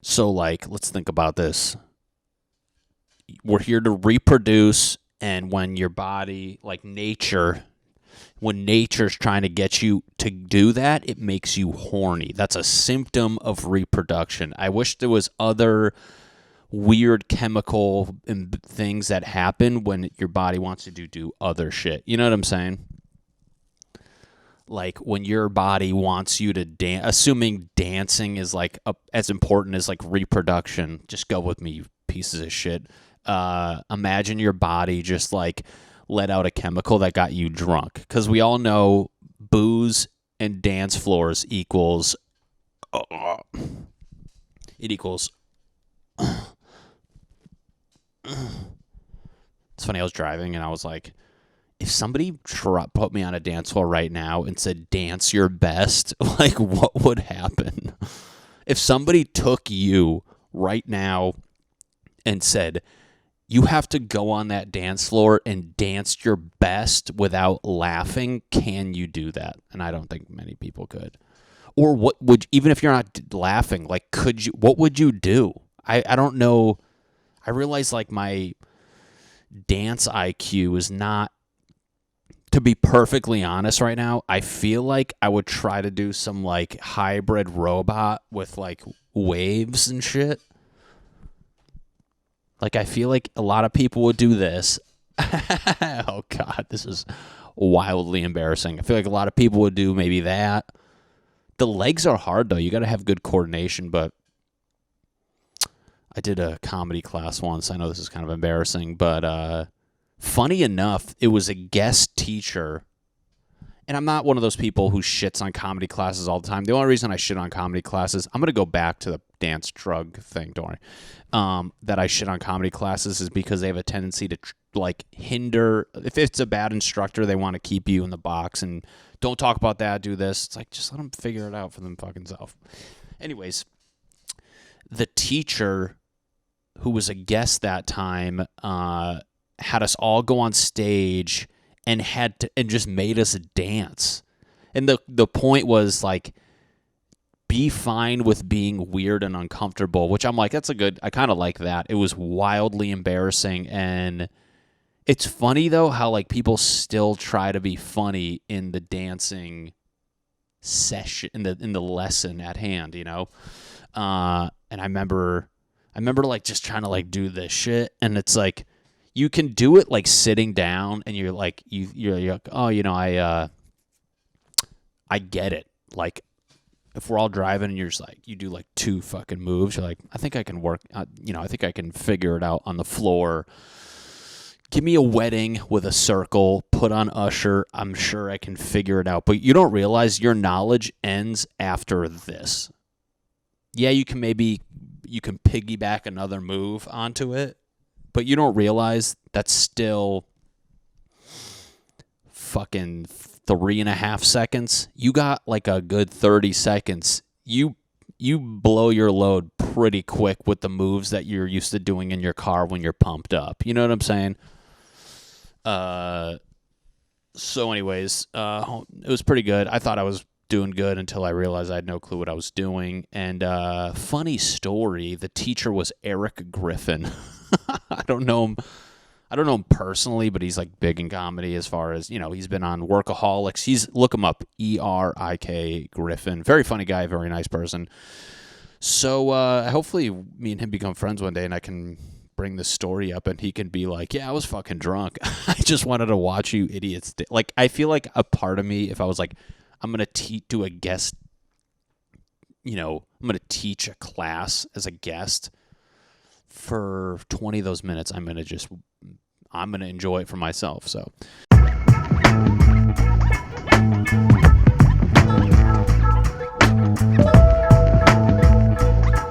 So, like, let's think about this. We're here to reproduce, and when your body, like nature, when nature's trying to get you to do that, it makes you horny. That's a symptom of reproduction. I wish there was other weird chemical and things that happen when your body wants to do other shit. You know what I'm saying? Like when your body wants you to dance, assuming dancing is like as important as like reproduction. Just go with me, you pieces of shit. Imagine your body just like let out a chemical that got you drunk, because we all know booze and dance floors equals it equals. It's funny. I was driving and I was like, if somebody put me on a dance floor right now and said, dance your best, like, what would happen? If somebody took you right now and said, you have to go on that dance floor and dance your best without laughing, can you do that? And I don't think many people could. Or what would, even if you're not laughing, like, could you, what would you do? I don't know. I realize, like, my dance IQ is not, to be perfectly honest right now, I feel like I would try to do some like hybrid robot with like waves and shit. Like I feel like a lot of people would do this. Oh God, this is wildly embarrassing. I feel like a lot of people would do maybe that. The legs are hard though. You got to have good coordination, but I did a comedy class once. I know this is kind of embarrassing, but funny enough, it was a guest teacher. And I'm not one of those people who shits on comedy classes all the time. The only reason I shit on comedy classes, I'm going to go back to the dance drug thing, don't worry, that I shit on comedy classes is because they have a tendency to, like, hinder. If it's a bad instructor, they want to keep you in the box and don't talk about that, do this. It's like, just let them figure it out for them fucking self. Anyways, the teacher who was a guest that time had us all go on stage and and just made us dance. And the point was like, be fine with being weird and uncomfortable, which I'm like, that's a good, I kind of like that. It was wildly embarrassing. And it's funny though how like people still try to be funny in the dancing session, in the lesson at hand, you know? And I remember like just trying to like do this shit, and it's like, you can do it like sitting down, and you're like, you're like, oh, you know, I get it. Like, if we're all driving and you're just like, you do like 2 fucking moves, you're like, I think I can work, you know, I think I can figure it out on the floor. Give me a wedding with a circle, put on Usher. I'm sure I can figure it out. But you don't realize your knowledge ends after this. Yeah, you can piggyback another move onto it, but you don't realize that's still fucking 3.5 seconds. You got like a good 30 seconds. You blow your load pretty quick with the moves that you're used to doing in your car when you're pumped up. You know what I'm saying? So anyways, it was pretty good. I thought I was doing good until I realized I had no clue what I was doing. And funny story, the teacher was Eric Griffin. I don't know him personally, but he's like big in comedy as far as, you know, he's been on Workaholics. Look him up, Erik Griffin. Very funny guy, very nice person. So hopefully me and him become friends one day and I can bring this story up and he can be like, yeah, I was fucking drunk. I just wanted to watch you idiots. Like, I feel like a part of me, if I was like, I'm going to do a guest, you know, I'm going to teach a class as a guest for 20 of those minutes, I'm going to enjoy it for myself. So